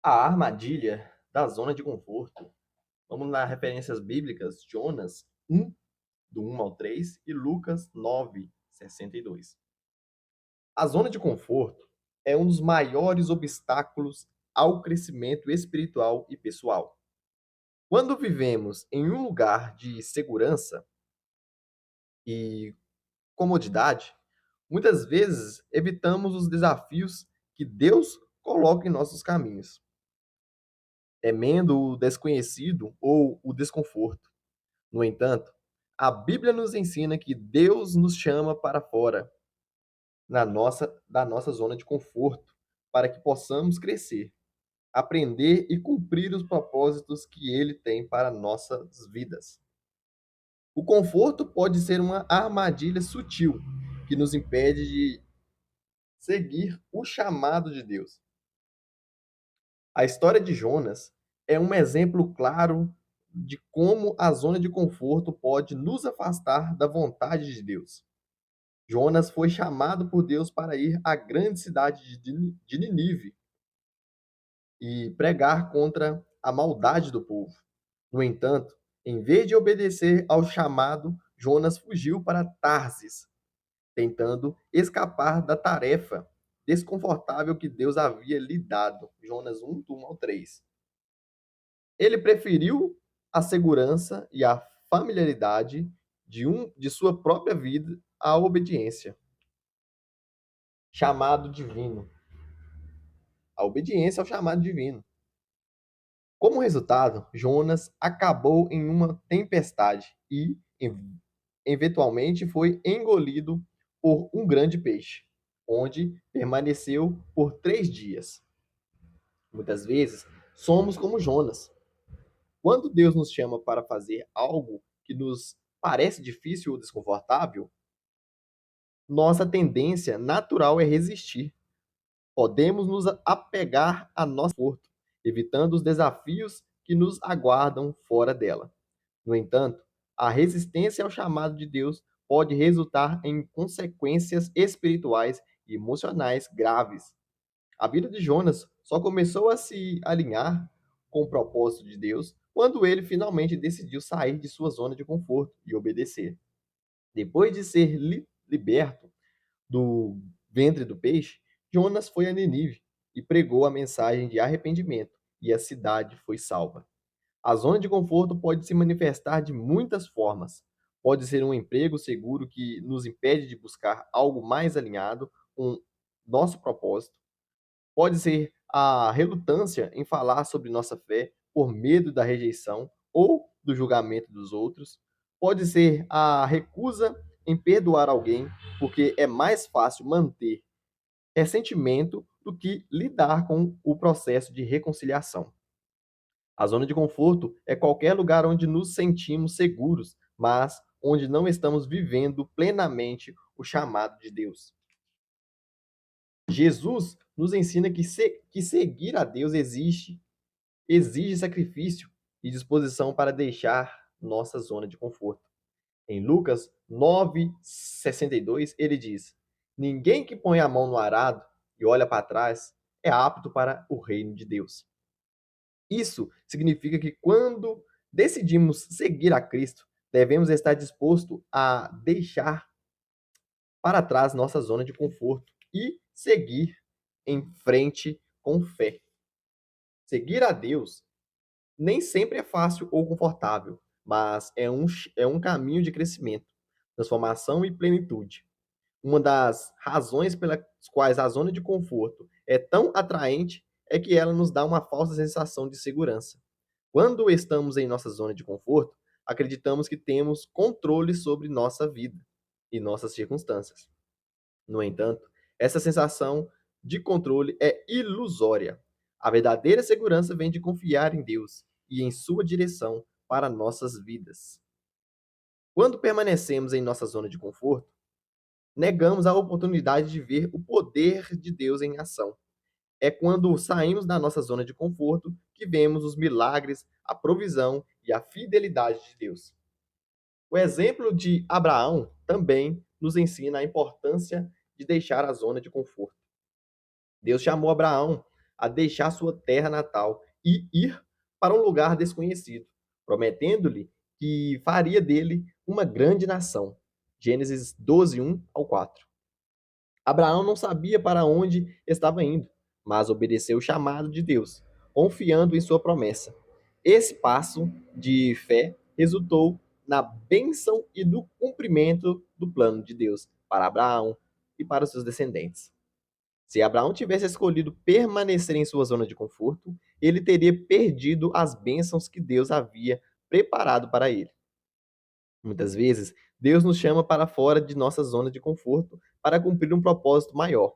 A armadilha da zona de conforto. Vamos lá, referências bíblicas, Jonas 1, do 1 ao 3 e Lucas 9, 62. A zona de conforto é um dos maiores obstáculos ao crescimento espiritual e pessoal. Quando vivemos em um lugar de segurança e comodidade, muitas vezes evitamos os desafios que Deus coloca em nossos caminhos, temendo o desconhecido ou o desconforto. No entanto, a Bíblia nos ensina que Deus nos chama para fora da nossa zona de conforto, para que possamos crescer, aprender e cumprir os propósitos que Ele tem para nossas vidas. O conforto pode ser uma armadilha sutil que nos impede de seguir o chamado de Deus. A história de Jonas é um exemplo claro de como a zona de conforto pode nos afastar da vontade de Deus. Jonas foi chamado por Deus para ir à grande cidade de Ninive e pregar contra a maldade do povo. No entanto, em vez de obedecer ao chamado, Jonas fugiu para Tarsis, tentando escapar da tarefa desconfortável que Deus havia lhe dado. Jonas 1, do 1 ao 3. Ele preferiu a segurança e a familiaridade de sua própria vida à obediência. Chamado divino. A obediência ao chamado divino. Como resultado, Jonas acabou em uma tempestade e, eventualmente, foi engolido por um grande peixe, onde permaneceu por 3 dias. Muitas vezes, somos como Jonas. Quando Deus nos chama para fazer algo que nos parece difícil ou desconfortável, nossa tendência natural é resistir. Podemos nos apegar a nosso conforto, evitando os desafios que nos aguardam fora dela. No entanto, a resistência ao chamado de Deus pode resultar em consequências espirituais e emocionais graves. A vida de Jonas só começou a se alinhar com o propósito de Deus quando ele finalmente decidiu sair de sua zona de conforto e obedecer. Depois de ser liberto do ventre do peixe, Jonas foi a Nínive e pregou a mensagem de arrependimento, e a cidade foi salva. A zona de conforto pode se manifestar de muitas formas. Pode ser um emprego seguro que nos impede de buscar algo mais alinhado com nosso propósito. Pode ser a relutância em falar sobre nossa fé por medo da rejeição ou do julgamento dos outros. Pode ser a recusa em perdoar alguém, porque é mais fácil manter ressentimento do que lidar com o processo de reconciliação. A zona de conforto é qualquer lugar onde nos sentimos seguros, mas onde não estamos vivendo plenamente o chamado de Deus. Jesus nos ensina que seguir a Deus exige sacrifício e disposição para deixar nossa zona de conforto. Em Lucas 9:62, ele diz: Ninguém que põe a mão no arado e olha para trás é apto para o reino de Deus. Isso significa que quando decidimos seguir a Cristo, devemos estar disposto a deixar para trás nossa zona de conforto e seguir em frente com fé. Seguir a Deus nem sempre é fácil ou confortável, mas é um caminho de crescimento, transformação e plenitude. Uma das razões pelas quais a zona de conforto é tão atraente é que ela nos dá uma falsa sensação de segurança. Quando estamos em nossa zona de conforto, acreditamos que temos controle sobre nossa vida e nossas circunstâncias. No entanto, essa sensação de controle é ilusória. A verdadeira segurança vem de confiar em Deus e em sua direção para nossas vidas. Quando permanecemos em nossa zona de conforto, negamos a oportunidade de ver o poder de Deus em ação. É quando saímos da nossa zona de conforto que vemos os milagres, a provisão e a fidelidade de Deus. O exemplo de Abraão também nos ensina a importância de deixar a zona de conforto. Deus chamou Abraão a deixar sua terra natal e ir para um lugar desconhecido, prometendo-lhe que faria dele uma grande nação. Gênesis 12, 1 ao 4. Abraão não sabia para onde estava indo, mas obedeceu o chamado de Deus, confiando em sua promessa. Esse passo de fé resultou na bênção e do cumprimento do plano de Deus para Abraão e para seus descendentes. Se Abraão tivesse escolhido permanecer em sua zona de conforto, ele teria perdido as bênçãos que Deus havia preparado para ele. Muitas vezes, Deus nos chama para fora de nossa zona de conforto para cumprir um propósito maior.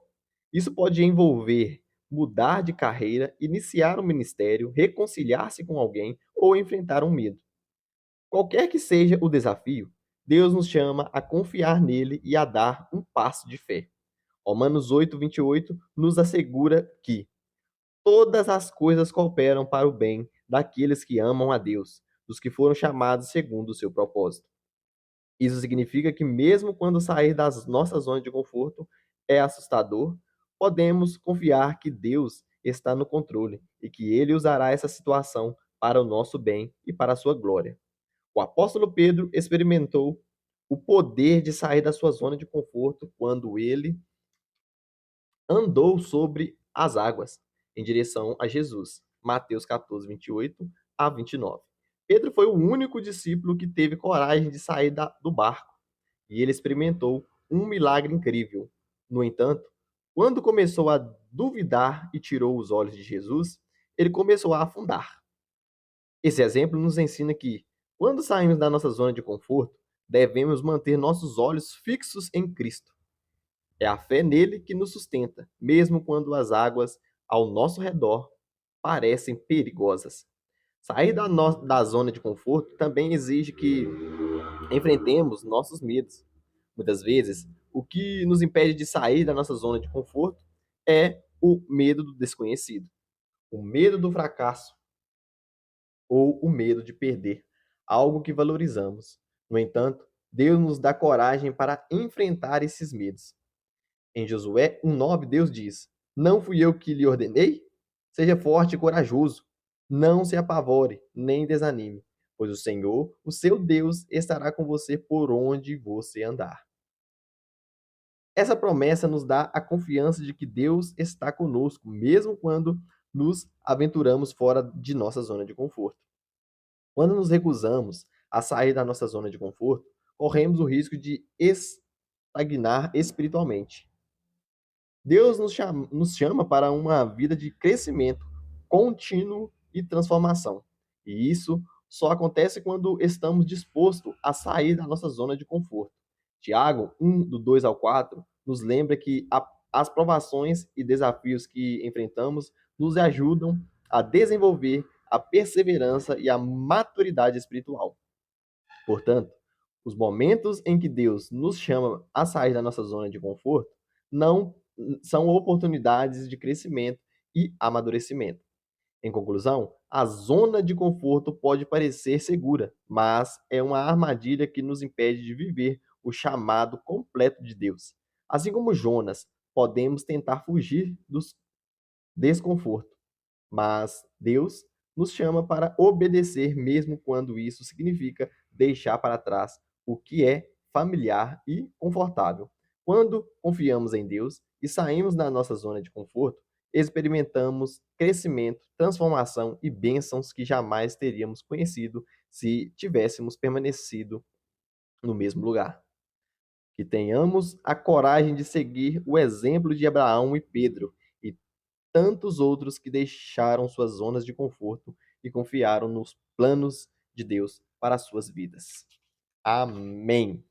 Isso pode envolver mudar de carreira, iniciar um ministério, reconciliar-se com alguém ou enfrentar um medo. Qualquer que seja o desafio, Deus nos chama a confiar nele e a dar um passo de fé. Romanos 8, 28 nos assegura que todas as coisas cooperam para o bem daqueles que amam a Deus, dos que foram chamados segundo o seu propósito. Isso significa que, mesmo quando sair da nossa zona de conforto é assustador, podemos confiar que Deus está no controle e que Ele usará essa situação para o nosso bem e para a sua glória. O apóstolo Pedro experimentou o poder de sair da sua zona de conforto quando ele andou sobre as águas em direção a Jesus. Mateus 14, 28 a 29. Pedro foi o único discípulo que teve coragem de sair do barco e ele experimentou um milagre incrível. No entanto, quando começou a duvidar e tirou os olhos de Jesus, ele começou a afundar. Esse exemplo nos ensina que, quando saímos da nossa zona de conforto, devemos manter nossos olhos fixos em Cristo. É a fé nele que nos sustenta, mesmo quando as águas ao nosso redor parecem perigosas. Sair da zona de conforto também exige que enfrentemos nossos medos. Muitas vezes, o que nos impede de sair da nossa zona de conforto é o medo do desconhecido, o medo do fracasso ou o medo de perder algo que valorizamos. No entanto, Deus nos dá coragem para enfrentar esses medos. Em Josué 1:9, Deus diz: Não fui eu que lhe ordenei? Seja forte e corajoso. Não se apavore, nem desanime, pois o Senhor, o seu Deus, estará com você por onde você andar. Essa promessa nos dá a confiança de que Deus está conosco, mesmo quando nos aventuramos fora de nossa zona de conforto. Quando nos recusamos a sair da nossa zona de conforto, corremos o risco de estagnar espiritualmente. Deus nos chama para uma vida de crescimento contínuo e transformação. E isso só acontece quando estamos dispostos a sair da nossa zona de conforto. Tiago 1, do 2 ao 4, nos lembra que as provações e desafios que enfrentamos nos ajudam a desenvolver a perseverança e a maturidade espiritual. Portanto, os momentos em que Deus nos chama a sair da nossa zona de conforto não são oportunidades de crescimento e amadurecimento. Em conclusão, a zona de conforto pode parecer segura, mas é uma armadilha que nos impede de viver o chamado completo de Deus. Assim como Jonas, podemos tentar fugir do desconforto, mas Deus nos chama para obedecer, mesmo quando isso significa deixar para trás o que é familiar e confortável. Quando confiamos em Deus e saímos da nossa zona de conforto, experimentamos crescimento, transformação e bênçãos que jamais teríamos conhecido se tivéssemos permanecido no mesmo lugar. Que tenhamos a coragem de seguir o exemplo de Abraão e Pedro e tantos outros que deixaram suas zonas de conforto e confiaram nos planos de Deus para as suas vidas. Amém.